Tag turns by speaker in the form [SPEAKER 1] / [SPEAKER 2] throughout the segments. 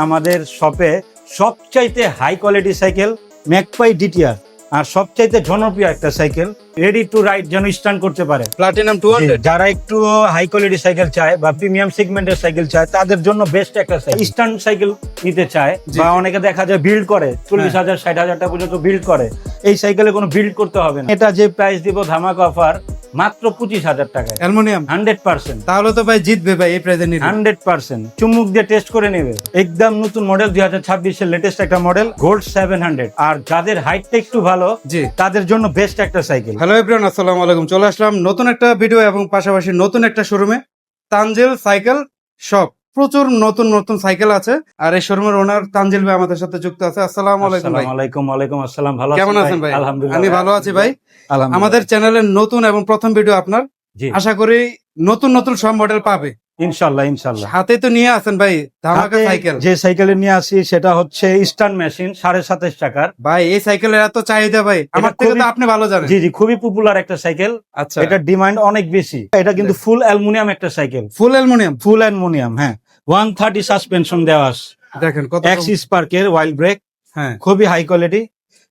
[SPEAKER 1] আমাদের শপে সবচাইতে high quality cycle Magpie DTR আর সবচাইতে জনপ্রিয় একটা সাইকেল রেডি টু রাইড যেন স্ট্যান্ড করতে পারে
[SPEAKER 2] প্লাটিনাম 200
[SPEAKER 1] যারা একটু হাই কোয়ালিটি সাইকেল চায় বা প্রিমিয়াম সেগমেন্টের সাইকেল চায় তাদের জন্য বেস্ট একটা সাইকেল স্ট্যান্ড সাইকেল নিতে চায় বা অনেকে দেখা যায় বিল্ড করে 40,000 60,000 টাকা পর্যন্ত বিল্ড করে। এই সাইকেলে কোনো বিল্ড করতে হবে না। এটা যে প্রাইস দিব ধামাকা অফার মাত্র 25,000 টাকায়
[SPEAKER 2] অ্যালুমিনিয়াম
[SPEAKER 1] 100%।
[SPEAKER 2] তাহলে তো ভাই জিতবে ভাই এই প্রাইজে নিলে
[SPEAKER 1] 100% চুমুক দিয়ে টেস্ট করে নেবে। একদম নতুন মডেল 2026 এর লেটেস্ট একটা মডেল গোল্ড 700। আর যাদের হাইটটা একটু ভালো
[SPEAKER 2] জি
[SPEAKER 1] তাদের জন্য বেস্ট একটা সাইকেল।
[SPEAKER 2] হ্যালো এভরিওয়ান, আসসালামু আলাইকুম। চলে আসলাম নতুন একটা ভিডিও এবং পাশাপাশি নতুন একটা শোরুমে, তানজিল সাইকেল শপ। প্রচুর নতুন নতুন সাইকেল আছে আর এই শোরুমের ওনার তানজিল ভাই আমাদের সাথে যুক্ত আছে। আসসালামু আলাইকুম ভাই।
[SPEAKER 1] আসসালামু আলাইকুম। ওয়ালাইকুম আসসালাম। ভালো
[SPEAKER 2] কেমন আছেন ভাই?
[SPEAKER 1] আলহামদুলিল্লাহ
[SPEAKER 2] আমি ভালো আছি ভাই।
[SPEAKER 1] আলহামদুলিল্লাহ।
[SPEAKER 2] আমাদের চ্যানেলের নতুন এবং প্রথম ভিডিও আপনার,
[SPEAKER 1] জি
[SPEAKER 2] আশা করি নতুন নতুন সব মডেল পাবে।
[SPEAKER 1] ইনশাআল্লাহ ইনশাআল্লাহ।
[SPEAKER 2] হাতে তো নিয়ে আছেন ভাই ধামাকা
[SPEAKER 1] হাতে
[SPEAKER 2] সাইকেল।
[SPEAKER 1] যে সাইকেলে নিয়ে আসি সেটা হচ্ছে স্টান মেশিন 27.5 টাকার।
[SPEAKER 2] ভাই এই সাইকেলের এত চাহিদা ভাই, আমার থেকে তো আপনি ভালো জানেন।
[SPEAKER 1] জি জি, খুবই পপুলার একটা সাইকেল।
[SPEAKER 2] আচ্ছা,
[SPEAKER 1] এটার ডিমান্ড অনেক বেশি। এটা কিন্তু ফুল অ্যালুমিনিয়াম একটা সাইকেল।
[SPEAKER 2] ফুল অ্যালুমিনিয়াম,
[SPEAKER 1] ফুল অ্যালুমিনিয়াম, হ্যাঁ। 130 সাসপেনশন দেওয়া আছে।
[SPEAKER 2] দেখেন কত
[SPEAKER 1] অ্যাক্সিস পার্কের ওয়াইল্ড ব্রেক,
[SPEAKER 2] হ্যাঁ
[SPEAKER 1] খুবই হাই কোয়ালিটি।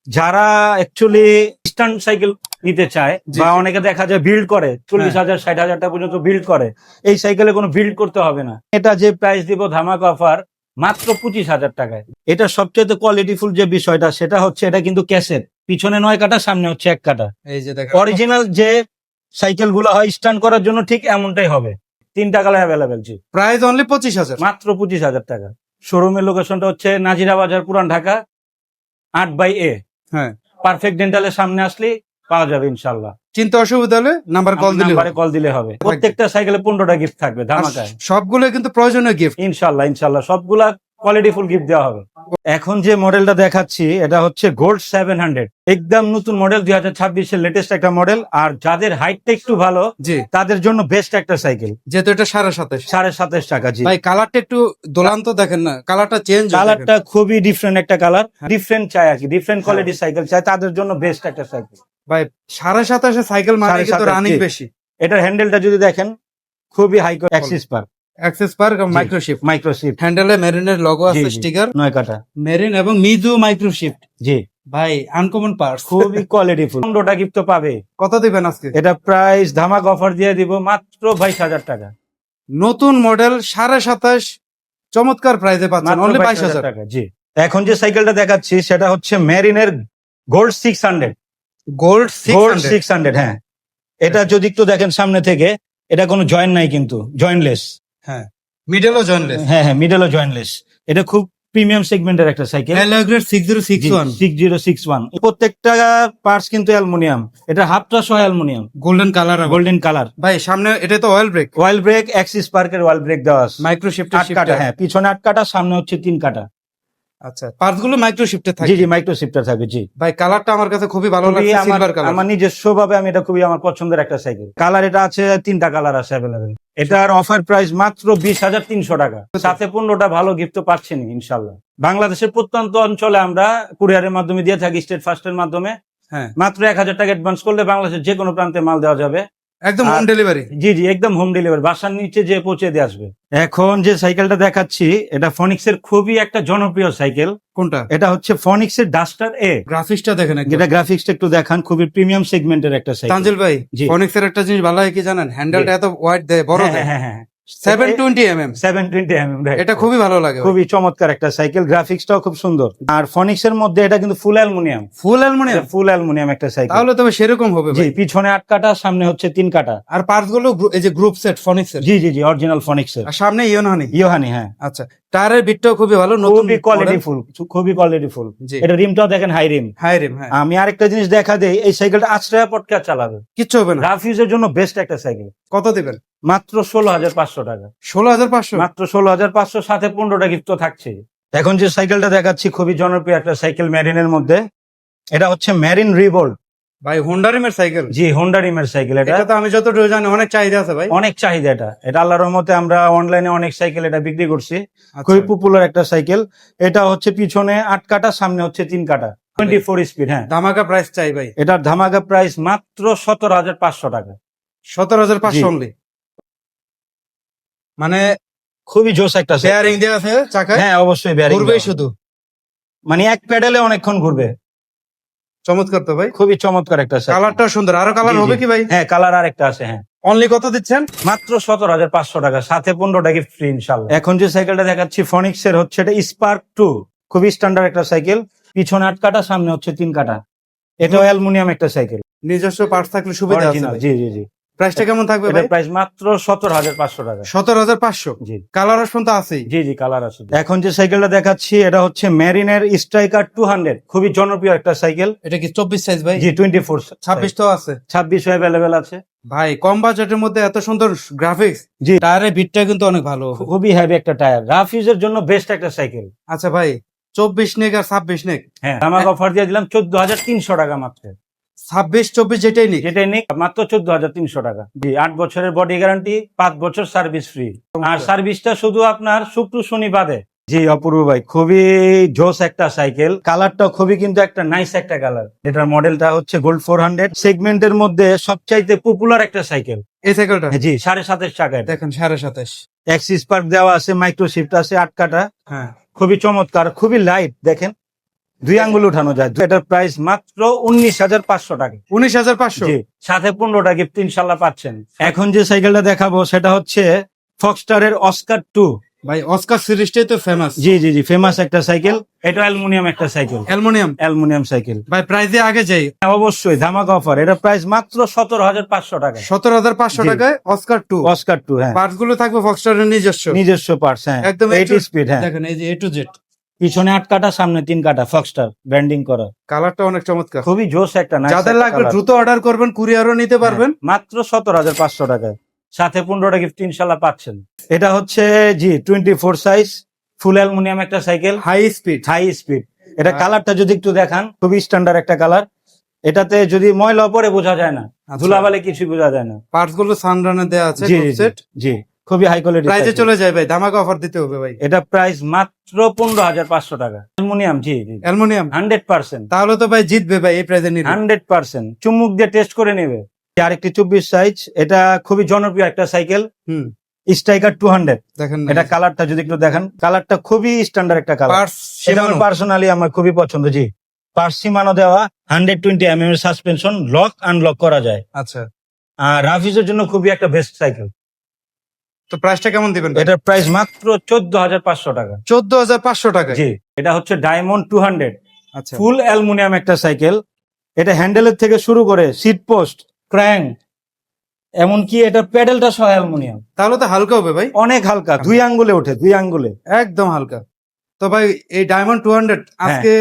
[SPEAKER 1] যারা অ্যাকচুয়ালি স্ট্যান্ড সাইকেল নিতে চায়
[SPEAKER 2] জি,
[SPEAKER 1] বা
[SPEAKER 2] জি।
[SPEAKER 1] অনেকে দেখা যায় বিল্ড করে 40,000 60,000 টাকা পর্যন্ত বিল্ড করে, এই সাইকেলে কোনো বিল্ড করতে হবে না। এটা যে প্রাইস দিব ধামাকা অফার মাত্র 25,000 টাকায়। এটা সবচেয়ে কোয়ালিটিফুল যে বিষয়টা সেটা হচ্ছে এটা কিন্তু ক্যাসেট, পিছনে 9 কাটা সামনে হচ্ছে 1 কাটা।
[SPEAKER 2] এই যে দেখেন
[SPEAKER 1] অরিজিনাল যে সাইকেল গুলো হয় স্ট্যান্ড করার জন্য ঠিক এমনটাই হবে। 3টা কালার অ্যাভেলেবেল। জি,
[SPEAKER 2] প্রাইস অনলি 25,000।
[SPEAKER 1] মাত্র 25,000 টাকা। শোরুমের লোকেশনটা হচ্ছে নাজিরা বাজার, পুরান ঢাকা, 8/A।
[SPEAKER 2] হ্যাঁ,
[SPEAKER 1] পারফেক্ট ডেন্টালের সামনে আসলে পাওয়া যাবে ইনশাআল্লাহ।
[SPEAKER 2] চিন্তা অসুবিধা হলে নাম্বার কল দিলে
[SPEAKER 1] নাম্বারে কল দিলে হবে। প্রত্যেকটা সাইকেলে 15টা গিফট থাকবে ধামাকায়।
[SPEAKER 2] সবগুলো কিন্তু প্রয়োজনীয় গিফট।
[SPEAKER 1] ইনশাআল্লাহ ইনশাআল্লাহ সবগুলা কোয়ালিটিফুল গিফট দেওয়া হবে। এখন যে মডেলটা দেখাচ্ছি এটা হচ্ছে গোল্ড 700। একদম নতুন মডেল 2026 এর লেটেস্ট একটা মডেল। আর যাদের হাইটটা একটু ভালো
[SPEAKER 2] জি,
[SPEAKER 1] তাদের জন্য বেস্ট একটা সাইকেল।
[SPEAKER 2] যেহেতু এটা 27.5
[SPEAKER 1] 27.5 টাকা। জি
[SPEAKER 2] ভাই, কালারটা একটু দোলান তো দেখেন না, কালারটা চেঞ্জ।
[SPEAKER 1] কালারটা খুবই ডিফারেন্ট একটা কালার।
[SPEAKER 2] হ্যাঁ।
[SPEAKER 1] ডিফারেন্ট চাই আর কি, ডিফারেন্ট কোয়ালিটির সাইকেল চাই তাদের জন্য বেস্ট একটা সাইকেল।
[SPEAKER 2] ভাই 27.5 সাইকেল মানে কিন্তু
[SPEAKER 1] 27.5
[SPEAKER 2] রানিং
[SPEAKER 1] জি।
[SPEAKER 2] বেশি।
[SPEAKER 1] এটার হ্যান্ডেলটা যদি দেখেন খুবই high quality. Axis park
[SPEAKER 2] access park microshift,
[SPEAKER 1] microshift,
[SPEAKER 2] হ্যান্ডেলে মেরিনের লোগো আছে, স্টিকার
[SPEAKER 1] 9 কাটা।
[SPEAKER 2] মেরিন এবং মিজু মাইক্রোশিফট।
[SPEAKER 1] জি,
[SPEAKER 2] ভাই আনকমন পার্টস,
[SPEAKER 1] খুবই কোয়ালিটিফুল। 15টা গিফট তো পাবে।
[SPEAKER 2] কত দিবেন আজকে?
[SPEAKER 1] এটা প্রাইস ধামাক অফার দিয়ে দিব মাত্র 22,000 টাকা।
[SPEAKER 2] নতুন মডেল 27.5 চমৎকার প্রাইসে পাচ্ছেন,
[SPEAKER 1] মাত্র
[SPEAKER 2] অনলি
[SPEAKER 1] 22,000
[SPEAKER 2] 22,000
[SPEAKER 1] টাকা। জি, এখন যে সাইকেলটা দেখাচ্ছি সেটা হচ্ছে মেরিনের গোল্ড 600।
[SPEAKER 2] Gold
[SPEAKER 1] gold
[SPEAKER 2] 600।
[SPEAKER 1] 600, হ্যাঁ। এটা যদি একটু দেখেন সামনে থেকে, এটা কোনো জয়েন্ট নাই কিন্তু জয়েন্টলেস।
[SPEAKER 2] হ্যাঁ, মিডলও জয়েন্টলেস।
[SPEAKER 1] হ্যাঁ হ্যাঁ, মিডলও জয়েন্টলেস। এটা খুব প্রিমিয়াম সেগমেন্টের একটা সাইকেল।
[SPEAKER 2] এলগ্রেড 6061
[SPEAKER 1] 6061। প্রত্যেকটা পার্টস কিন্তু অ্যালুমিনিয়াম। এটা হাফটা সহ aluminium,
[SPEAKER 2] golden colour.
[SPEAKER 1] Golden colour.
[SPEAKER 2] ভাই সামনে এটা তো অয়েল ব্রেক,
[SPEAKER 1] ওয়াইল ব্রেক, অ্যাক্সিস পার্কের ওয়াইল ব্রেক দেওয়া আছে।
[SPEAKER 2] মাইক্রো
[SPEAKER 1] 8
[SPEAKER 2] শিফটের
[SPEAKER 1] কাটা, হ্যাঁ। পিছনে 8 কাটা, সামনে হচ্ছে 3 কাটা।
[SPEAKER 2] আচ্ছা, পার্টস গুলো মাইক্রো শিফটে
[SPEAKER 1] জি
[SPEAKER 2] থাকে।
[SPEAKER 1] জি, মাইক্রো শিফটার থাকবে। জি,
[SPEAKER 2] ভাই কালারটা আমার কাছে খুবই ভালো
[SPEAKER 1] খুবই
[SPEAKER 2] লাগছে, সিলভার কালার।
[SPEAKER 1] আমার নিজস্ব ভাবে আমি এটা খুবই আমার পছন্দের একটা সাইকেল। কালার এটা আছে 3টা কালার আছে অ্যাভেলেবেল। এটার অফার প্রাইস মাত্র 20,300 টাকা। সাথে 15টা ভালো গিফট তো পাচ্ছেন ইনশাল্লাহ। বাংলাদেশের প্রত্যন্ত অঞ্চলে আমরা কুরিয়ারের মাধ্যমে দিয়ে থাকি, স্টেট ফার্স্টের মাধ্যমে।
[SPEAKER 2] হ্যাঁ,
[SPEAKER 1] মাত্র 1,000 টাকা অ্যাডভান্স করলে বাংলাদেশের যে কোনো প্রান্তে মাল দেওয়া যাবে।
[SPEAKER 2] একদম হোম ডেলিভারি।
[SPEAKER 1] জি জি, একদম হোম ডেলিভারি, বাসার নিচে যে পৌঁছে দিয়ে আসবে। এখন যে সাইকেলটা দেখাচ্ছি এটা ফনিক্স এর খুবই একটা জনপ্রিয় সাইকেল।
[SPEAKER 2] কোনটা?
[SPEAKER 1] এটা হচ্ছে ফনিক্স এর ডাস্টার এ।
[SPEAKER 2] গ্রাফিক্সটা দেখেন একবার।
[SPEAKER 1] যেটা গ্রাফিক্সটা একটু দেখান, খুবই প্রিমিয়াম সেগমেন্টের একটা সাইকেল।
[SPEAKER 2] তানজিল ভাই,
[SPEAKER 1] জি।
[SPEAKER 2] ফনিক্সের একটা জিনিস ভালো হয় কি জানেন? হ্যান্ডেলটা এত ওয়াইড দেয়, বড়
[SPEAKER 1] হ্যাঁ
[SPEAKER 2] দেয়।
[SPEAKER 1] হ্যাঁ হ্যাঁ,
[SPEAKER 2] 720 mm,
[SPEAKER 1] 720 mm, right.
[SPEAKER 2] এটা খুবই ভালো লাগে।
[SPEAKER 1] খুবই চমৎকার একটা সাইকেল, গ্রাফিক্সটাও খুব সুন্দর। আর ফনিক্স এর মধ্যে এটা কিন্তু ফুল aluminium.
[SPEAKER 2] Full aluminium,
[SPEAKER 1] full aluminium একটা সাইকেল।
[SPEAKER 2] তাহলে তবে সেরকম হবে
[SPEAKER 1] জি,
[SPEAKER 2] ভাই।
[SPEAKER 1] পিছনে 8 কাটা, সামনে হচ্ছে 3 কাটা।
[SPEAKER 2] আর পার্টস গুলো এই যে গ্রুপ সেট ফনিক্সের।
[SPEAKER 1] জি জি জি, অরিজিনাল ফনিক্স এর।
[SPEAKER 2] আর সামনে ইয়োনহানি।
[SPEAKER 1] ইয়োহানি, হ্যাঁ।
[SPEAKER 2] আচ্ছা, টায়ারের বিটটাও খুবই ভালো, নতুন
[SPEAKER 1] খুবই কোয়ালিটিফুল, খুবই কোয়ালিটিফুল।
[SPEAKER 2] জি।
[SPEAKER 1] এটা রিমটাও দেখেন হাই রিম।
[SPEAKER 2] হাই রিম, হ্যাঁ।
[SPEAKER 1] আমি আরেকটা জিনিস দেখা দেই, এই সাইকেলটা আশ্রয় পটকা চালাবে,
[SPEAKER 2] কিচ্ছু হবে না।
[SPEAKER 1] রাফ ইউজের জন্য বেস্ট একটা সাইকেল।
[SPEAKER 2] কত দিবেন?
[SPEAKER 1] মাত্র 16,500 টাকা।
[SPEAKER 2] 16,500।
[SPEAKER 1] মাত্র 16,500, সাথে 15টা গিফট তো থাকছে। এখন যে সাইকেলটা দেখাচ্ছি খুবই জনপ্রিয় একটা সাইকেল মেরিনের মধ্যে। এটা হচ্ছে মেরিন রিভোল্ট।
[SPEAKER 2] ভাই হোন্ডা রিমের সাইকেল।
[SPEAKER 1] জি, হোন্ডা রিমের সাইকেল। এটা
[SPEAKER 2] এটা তো আমি যতটুকু জানি অনেক চাহিদা আছে ভাই।
[SPEAKER 1] অনেক চাহিদা। এটা আল্লাহর রহমতে আমরা অনলাইনে অনেক সাইকেল এটা বিক্রি করছি।
[SPEAKER 2] আচ্ছা।
[SPEAKER 1] খুবই পপুলার একটা সাইকেল। এটা হচ্ছে পিছনে 8 কাটা, সামনে হচ্ছে 3 কাটা, 24 স্পিড। হ্যাঁ,
[SPEAKER 2] ধামাকা প্রাইস চাই ভাই।
[SPEAKER 1] এটার ধামাকা প্রাইস মাত্র 17,500 টাকা।
[SPEAKER 2] 17,500
[SPEAKER 1] জি।
[SPEAKER 2] অনলি। মানে
[SPEAKER 1] খুবই জোস একটা সাইকেল।
[SPEAKER 2] বেয়ারিং দেওয়া আছে চাকায়,
[SPEAKER 1] হ্যাঁ অবশ্যই বেয়ারিং
[SPEAKER 2] ঘুরবে
[SPEAKER 1] দেওয়া।
[SPEAKER 2] শুধু।
[SPEAKER 1] মানে এক প্যাডেলে অনেকক্ষণ ঘুরবে।
[SPEAKER 2] চমৎকার তো ভাই,
[SPEAKER 1] খুবই চমৎকার একটা সাইকেল।
[SPEAKER 2] কালারটা সুন্দর। আরো কালার
[SPEAKER 1] জি,
[SPEAKER 2] হবে
[SPEAKER 1] জি।
[SPEAKER 2] কি ভাই?
[SPEAKER 1] হ্যাঁ কালার আর একটা আছে। হ্যাঁ
[SPEAKER 2] অনলি কত দিচ্ছেন?
[SPEAKER 1] মাত্র 17,500 টাকা, সাথে 15টা গিফট ফ্রি ইনশাল্লাহ। এখন যে সাইকেলটা দেখাচ্ছি ফনিক্স এর হচ্ছে এটা স্পার্ক 2, খুবই স্ট্যান্ডার্ড একটা সাইকেল। পিছনে 8 কাটা, সামনে হচ্ছে 3 কাটা। এটাও অ্যালুমিনিয়াম একটা সাইকেল,
[SPEAKER 2] নিজস্ব পার্টস থাকলে সুবিধা আছে
[SPEAKER 1] অরিজিনাল।
[SPEAKER 2] ভাই।
[SPEAKER 1] জি জি জি।
[SPEAKER 2] প্রাইসটা কেমন থাকবে
[SPEAKER 1] এটা
[SPEAKER 2] ভাই?
[SPEAKER 1] প্রাইস মাত্র 17,500 টাকা।
[SPEAKER 2] 17,500।
[SPEAKER 1] জি
[SPEAKER 2] কালার অপশন তো আছেই।
[SPEAKER 1] জি জি কালার আছে। এখন যে সাইকেলটা দেখাচ্ছি এটা হচ্ছে মেরিনের স্ট্রাইকার 200, খুবই জনপ্রিয় একটা সাইকেল।
[SPEAKER 2] এটা কি 24 সাইজ ভাই?
[SPEAKER 1] জি 24,
[SPEAKER 2] 26 তো আছে
[SPEAKER 1] 26 অ্যাভেলেবেল আছে।
[SPEAKER 2] ভাই। কম বাজেটের মধ্যে এত সুন্দর গ্রাফিক্স,
[SPEAKER 1] জি
[SPEAKER 2] টায়ারের বিটটা কিন্তু অনেক ভালো।
[SPEAKER 1] খুবই হেভি একটা টায়ার, রাফ ইউজের জন্য বেস্ট একটা সাইকেল।
[SPEAKER 2] আচ্ছা ভাই, 24 নেক আর 26 নেক?
[SPEAKER 1] হ্যাঁ আমাকে অফার দিয়ে দিলাম 14,300 টাকা মাত্র।
[SPEAKER 2] 26-24 যেটাই নিক
[SPEAKER 1] যেটাই নিক মাত্র 14,300 টাকা। জি 8 বছরের বডি গ্যারান্টি, 5 বছর সার্ভিস ফ্রি। আর সার্ভিসটা শুধু আপনার শুক্র শনি বাদে। জি অপূর্ব ভাই, খুবই জোস একটা সাইকেল। কালারটা খুবই কিন্তু একটা নাইস একটা কালার। এটার মডেলটা হচ্ছে গোল্ড 400, সেগমেন্টের মধ্যে সবচাইতে পপুলার একটা সাইকেল।
[SPEAKER 2] এই সাইকেলটা
[SPEAKER 1] জি 27.5 টাকা।
[SPEAKER 2] দেখেন 27.5।
[SPEAKER 1] এক্সিস পার্ক দেওয়া আছে, মাইক্রো শিফট আছে, 8 কাটা।
[SPEAKER 2] হ্যাঁ
[SPEAKER 1] খুবই চমৎকার, খুবই লাইট। দেখেন 2 আঙ্গুল উঠানো যায়। এটার প্রাইস মাত্র 19,500 টাকা।
[SPEAKER 2] 19,500।
[SPEAKER 1] জি সাথে 15টা গিফট ইনশাল্লাহ পাচ্ছেন। এখন যে সাইকেলটা দেখাবো সেটা হচ্ছে ফক্সটারের অস্কার 2।
[SPEAKER 2] ভাই অস্কার সিরিজটাই তো ফেমাস।
[SPEAKER 1] জি জি জি ফেমাস একটা সাইকেল। এটা অ্যালুমিনিয়াম একটা সাইকেল,
[SPEAKER 2] অ্যালুমিনিয়াম
[SPEAKER 1] সাইকেল।
[SPEAKER 2] ভাই। প্রাইসে আগে যাই,
[SPEAKER 1] অবশ্যই ধামাকা অফার। এটা প্রাইস মাত্র 17,500 টাকা।
[SPEAKER 2] 17,500
[SPEAKER 1] জি।
[SPEAKER 2] টাকায় অস্কার 2।
[SPEAKER 1] অস্কার 2, হ্যাঁ
[SPEAKER 2] পার্টস গুলো থাকবে ফক্সটারের নিজস্ব
[SPEAKER 1] পার্টস। হ্যাঁ
[SPEAKER 2] একদম
[SPEAKER 1] 80 স্পিড। হ্যাঁ
[SPEAKER 2] দেখেন এই যে A to Z।
[SPEAKER 1] পিছনে 8 কাটা, সামনে 3 কাটা, ফক্সটার ব্র্যান্ডিং করা।
[SPEAKER 2] কালারটা অনেক চমৎকার।
[SPEAKER 1] খুবই জোস একটা nice
[SPEAKER 2] যাদের
[SPEAKER 1] একটা
[SPEAKER 2] লাগবে
[SPEAKER 1] colour।
[SPEAKER 2] দ্রুত অর্ডার করবেন, কুরিয়ারও নিতে পারবেন।
[SPEAKER 1] হ্যাঁ, মাত্র 17,500 টাকায়, সাথে 15টা গিফট ইনশাল্লাহ পাচ্ছেন। এটা হচ্ছে জি 24 সাইজ, ফুল অ্যালুমিনিয়াম একটা সাইকেল,
[SPEAKER 2] হাই স্পিড।
[SPEAKER 1] এটা কালারটা যদি একটু দেখান, খুবই স্ট্যান্ডার্ড একটা কালার। এটাতে যদি ময়লা পরে বোঝা যায় না, ধুলাবালি কিছু বোঝা যায় না।
[SPEAKER 2] পার্টস গুলো সানরানে দেওয়া আছে।
[SPEAKER 1] জি জি জি, জি খুবই হাই কোয়ালিটি।
[SPEAKER 2] প্রাইসে চলে যায় ভাই, ধামাকা অফার দিতে হবে ভাই।
[SPEAKER 1] এটা প্রাইস মাত্র 15,500 টাকা। অ্যালুমিনিয়াম, জি জি
[SPEAKER 2] অ্যালুমিনিয়াম
[SPEAKER 1] 100%।
[SPEAKER 2] তাহলে তো ভাই জিতবে ভাই এই প্রাইসে নিলে।
[SPEAKER 1] 100% চুমুক দিয়ে টেস্ট করে নেবে। আরেকটি 24 সাইজ, এটা খুবই জনপ্রিয় একটা সাইকেল, স্ট্রাইকার 200।
[SPEAKER 2] দেখেন
[SPEAKER 1] এটা কালারটা যদি একটু দেখেন, কালারটা খুবই স্ট্যান্ডার্ড একটা কালার।
[SPEAKER 2] পার্টস
[SPEAKER 1] এটা আমার পার্সোনালি আমার খুবই পছন্দ। জি পার্সিমানো দেওয়া, 120 mm এর সাসপেনশন, লক আনলক করা যায়।
[SPEAKER 2] আচ্ছা,
[SPEAKER 1] আর রাফিজের জন্য খুবই একটা বেস্ট সাইকেল।
[SPEAKER 2] তো প্রাইসটা কেমন দিবেন?
[SPEAKER 1] এটার প্রাইস মাত্র 14,500 টাকা।
[SPEAKER 2] 14,500 টাকা।
[SPEAKER 1] জি এটা হচ্ছে ডায়মন্ড 200,
[SPEAKER 2] আচ্ছা,
[SPEAKER 1] ফুল অ্যালুমিনিয়াম একটা সাইকেল। এটা হ্যান্ডেলের থেকে শুরু করে সিট পোস্ট, ক্র্যাঙ্ক, এমনকি এটা প্যাডেলটা সহ অ্যালুমিনিয়াম।
[SPEAKER 2] তাহলে তো হালকা হবে ভাই,
[SPEAKER 1] অনেক হালকা, 2 আঙ্গুলে ওঠে, 2 আঙ্গুলে
[SPEAKER 2] একদম হালকা। তো ভাই এই ডায়মন্ড 200 আজকে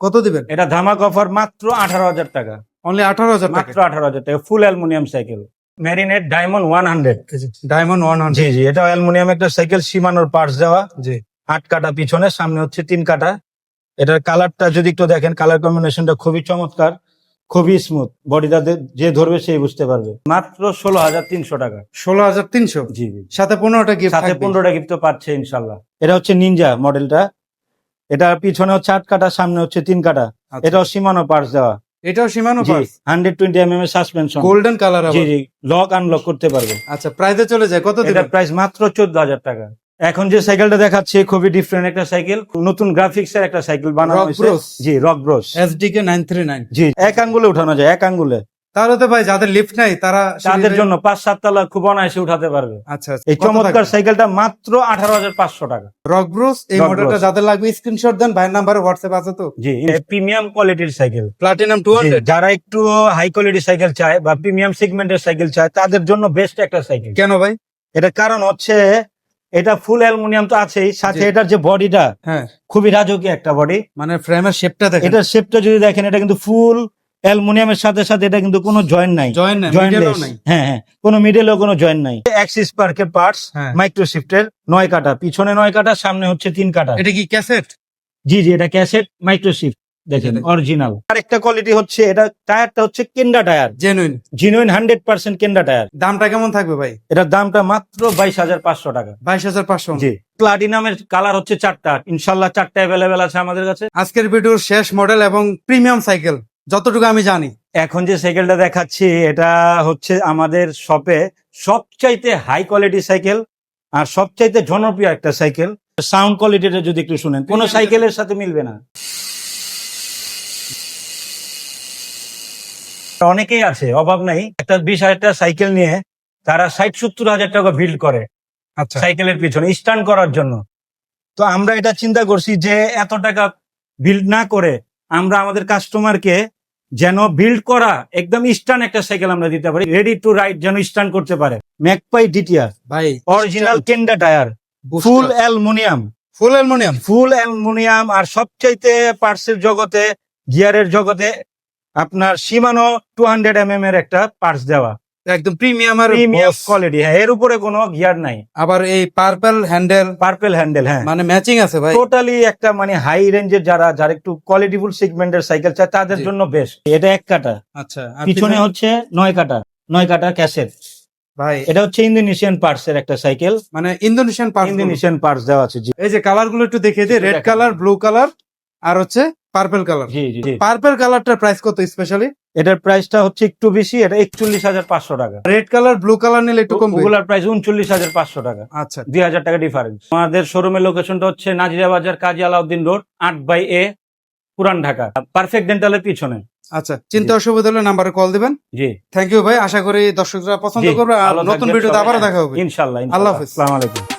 [SPEAKER 2] কত দিবেন?
[SPEAKER 1] এটা ধামাক অফার মাত্র 18,000 টাকা।
[SPEAKER 2] অনলি 18,000 টাকা।
[SPEAKER 1] মাত্র 18,000 টাকা, ফুল aluminium cycle. Marinate diamond 100।
[SPEAKER 2] Diamond 100।
[SPEAKER 1] জি জি এটা অ্যালুমিনিয়াম একটা সাইকেল, সীমানোর পার্টস দেওয়া,
[SPEAKER 2] জি
[SPEAKER 1] 8 কাটা পিছনে, সামনে হচ্ছে 3 কাটা। এটার কালারটা যদি একটু দেখেন, কালার কম্বিনেশনটা খুবই চমৎকার, খুবই স্মুথ। বডিটা যে ধরবে সেই বুঝতে পারবে। মাত্র 16,300 টাকা।
[SPEAKER 2] 16,300।
[SPEAKER 1] জি জি
[SPEAKER 2] সাথে 15টা গিফট
[SPEAKER 1] সাথে 15টা গিফট তো পাচ্ছে ইনশাল্লাহ। এটা হচ্ছে নিনজা মডেলটা। এটা পিছনে হচ্ছে 8 কাটা, সামনে হচ্ছে 3 কাটা। এটাও সীমানো পার্টস দেওয়া।
[SPEAKER 2] এটাও সীমানো
[SPEAKER 1] জি
[SPEAKER 2] পার্টস,
[SPEAKER 1] 120 mm এর সাসপেনশন,
[SPEAKER 2] গোল্ডেন কালার।
[SPEAKER 1] জি জি লক আনলক করতে পারবে।
[SPEAKER 2] আচ্ছা, প্রাইসে চলে যায় কত দিবেন?
[SPEAKER 1] এটার প্রাইস মাত্র 14,000 টাকা। এখন যে সাইকেলটা দেখাচ্ছি খুবই ডিফারেন্ট একটা সাইকেল, নতুন গ্রাফিক্স এর একটা সাইকেল বানানো
[SPEAKER 2] রক
[SPEAKER 1] হয়েছে।
[SPEAKER 2] ব্রোস।
[SPEAKER 1] জি রক ব্রোস
[SPEAKER 2] SDK 939।
[SPEAKER 1] জি এক আঙ্গুলে উঠানো যায়, এক আঙ্গুলে।
[SPEAKER 2] তাহলে তো ভাই যাদের লিফট নাই তারা
[SPEAKER 1] তাদের জন্য 5-7 তলা খুব অনায়াসে উঠাতে পারবে।
[SPEAKER 2] আচ্ছা,
[SPEAKER 1] এই চমৎকার সাইকেলটা মাত্র 18,500 টাকা।
[SPEAKER 2] Rock bros. এই
[SPEAKER 1] রক
[SPEAKER 2] মডেলটা
[SPEAKER 1] ব্রোস।
[SPEAKER 2] যাদের লাগবে স্ক্রিনশট দেন, ভাইয়ের নাম্বারে হোয়াটসঅ্যাপ আছে তো।
[SPEAKER 1] জি প্রিমিয়াম কোয়ালিটির সাইকেল,
[SPEAKER 2] প্লাটিনাম
[SPEAKER 1] জি,
[SPEAKER 2] 200।
[SPEAKER 1] যারা একটু হাই কোয়ালিটি সাইকেল চায় বা প্রিমিয়াম সেগমেন্টের সাইকেল চায় তাদের জন্য বেস্ট একটা সাইকেল।
[SPEAKER 2] কেন ভাই?
[SPEAKER 1] এটা কারণ হচ্ছে এটা ফুল অ্যালুমিনিয়াম তো আছেই, সাথে
[SPEAKER 2] জি।
[SPEAKER 1] এটার যে বডিটা
[SPEAKER 2] হ্যাঁ,
[SPEAKER 1] খুবই রাজকীয় একটা বডি।
[SPEAKER 2] মানে ফ্রেমের শেপটা দেখেন,
[SPEAKER 1] এটার শেপটা যদি দেখেন, এটা কিন্তু ফুল অ্যালুমিনিয়ামের সাথে সাথে এটা কিন্তু কোনো জয়েন্ট নাই,
[SPEAKER 2] জয়েন্ট নাই,
[SPEAKER 1] জয়েন্টলেস।
[SPEAKER 2] মিডলও নাই।
[SPEAKER 1] হ্যাঁ হ্যাঁ কোনো মিডলেও কোনো জয়েন্ট নাই। অ্যাক্সিস পার্কের পার্টস,
[SPEAKER 2] হ্যাঁ।
[SPEAKER 1] মাইক্রো শিফটের 9 কাটা, পিছনে 9 কাটা, সামনে হচ্ছে 3 কাটা।
[SPEAKER 2] এটা কি ক্যাসেট?
[SPEAKER 1] জি জি এটা ক্যাসেট মাইক্রো শিফট, দেখেন
[SPEAKER 2] দেখেন।
[SPEAKER 1] অরিজিনাল। আরেকটা কোয়ালিটি হচ্ছে এটা টায়ারটা হচ্ছে Kenda tyre,
[SPEAKER 2] genuine.
[SPEAKER 1] Genuine 100% Kenda tyre.
[SPEAKER 2] দামটা কেমন থাকবে ভাই?
[SPEAKER 1] এটার দামটা মাত্র 22,500 টাকা।
[SPEAKER 2] 22,500।
[SPEAKER 1] জি প্লাটিনামের কালার হচ্ছে 4টা, ইনশাল্লাহ 4টা অ্যাভেলেবেল আছে আমাদের কাছে।
[SPEAKER 2] আজকের ভিডিওর শেষ মডেল এবং প্রিমিয়াম সাইকেল যতটুকু আমি জানি।
[SPEAKER 1] এখন যে সাইকেলটা দেখাচ্ছি এটা হচ্ছে আমাদের শপে সবচাইতে হাই কোয়ালিটি সাইকেল, আর সবচাইতে জনপ্রিয় একটা সাইকেল। সাউন্ড কোয়ালিটিটা যদি একটু শুনেন, কোনো সাইকেলের সাথে মিলবে না। অনেকেই আছে, অভাব নাই, একটা 20,000 সাইকেল নিয়ে তারা 60-70 হাজার টাকা বিল্ড করে
[SPEAKER 2] আচ্ছা
[SPEAKER 1] সাইকেলের পিছনে স্ট্যান্ড করার জন্য। তো আমরা এটা চিন্তা করছি যে এত টাকা বিল্ড না করে আমরা আমাদের কাস্টমারকে যেন বিল্ড করা একদম স্ট্যান্ড একটা সাইকেল আমরা দিতে পারি, রেডি টু রাইড যেন স্ট্যান্ড করতে পারে। ম্যাকপাই ডিটিআর
[SPEAKER 2] ভাই,
[SPEAKER 1] original Kenda tyre, full aluminium, full aluminium. আর সবচাইতে পার্টসের জগতে, গিয়ারের জগতে আপনার শিমানো 200 এর একটা পার্টস দেওয়া,
[SPEAKER 2] একদম প্রিমিয়াম আর
[SPEAKER 1] প্রিমিয়াম কোয়ালিটি। হ্যাঁ, এর উপরে কোনো গিয়ার নাই।
[SPEAKER 2] আবার এই পার্পল হ্যান্ডেল
[SPEAKER 1] হ্যাঁ,
[SPEAKER 2] মানে ম্যাচিং আছে ভাই।
[SPEAKER 1] টোটালি একটা মানে হাই রেঞ্জের যারা একটু কোয়ালিটিফুল সেগমেন্টের সাইকেল চায় তাদের
[SPEAKER 2] জি।
[SPEAKER 1] জন্য বেস্ট। এটা 1 কাটা,
[SPEAKER 2] আচ্ছা,
[SPEAKER 1] পিছনে হচ্ছে 9 কাটা ক্যাসেট।
[SPEAKER 2] ভাই
[SPEAKER 1] এটা হচ্ছে ইন্দোনেশিয়ান পার্টস এর একটা সাইকেল,
[SPEAKER 2] মানে ইন্দোনেশিয়ান
[SPEAKER 1] ইন্দোনেশিয়ান পার্টস দেওয়া আছে। জি
[SPEAKER 2] এই যে কালার গুলো একটু দেখিয়ে দিই, রেড
[SPEAKER 1] দেখান।
[SPEAKER 2] কালার, ব্লু কালার আর হচ্ছে পার্পল কালার।
[SPEAKER 1] জি জি জি।
[SPEAKER 2] পার্পল কালারটার প্রাইস কত স্পেশালি?
[SPEAKER 1] এটার প্রাইসটা হচ্ছে একটু বেশি, এটা 41,500 টাকা।
[SPEAKER 2] রেড কালার, ব্লু কালার নিলে একটু কম।
[SPEAKER 1] ওগুলার প্রাইস 39,500 টাকা।
[SPEAKER 2] আচ্ছা,
[SPEAKER 1] 2,000 টাকা ডিফারেন্স। আমাদের শোরুমের লোকেশনটা হচ্ছে নাজিরা বাজার, কাজী আলাউদ্দিন রোড, 8/A, পুরান ঢাকা, পারফেক্ট ডেন্টালের পিছনে।
[SPEAKER 2] আচ্ছা, চিন্তা অসুবিধা হলে নাম্বারে কল দিবেন।
[SPEAKER 1] জি,
[SPEAKER 2] থ্যাংক ইউ ভাই, আশা করি দর্শকরা পছন্দ
[SPEAKER 1] জি,
[SPEAKER 2] করবে। আর
[SPEAKER 1] ভালো
[SPEAKER 2] নতুন
[SPEAKER 1] থাকবেন
[SPEAKER 2] ভিডিওতে
[SPEAKER 1] সবাই।
[SPEAKER 2] আবারও দেখা হবে
[SPEAKER 1] ইনশাআল্লাহ।
[SPEAKER 2] আল্লাহ হাফেজ।
[SPEAKER 1] আসসালামু আলাইকুম।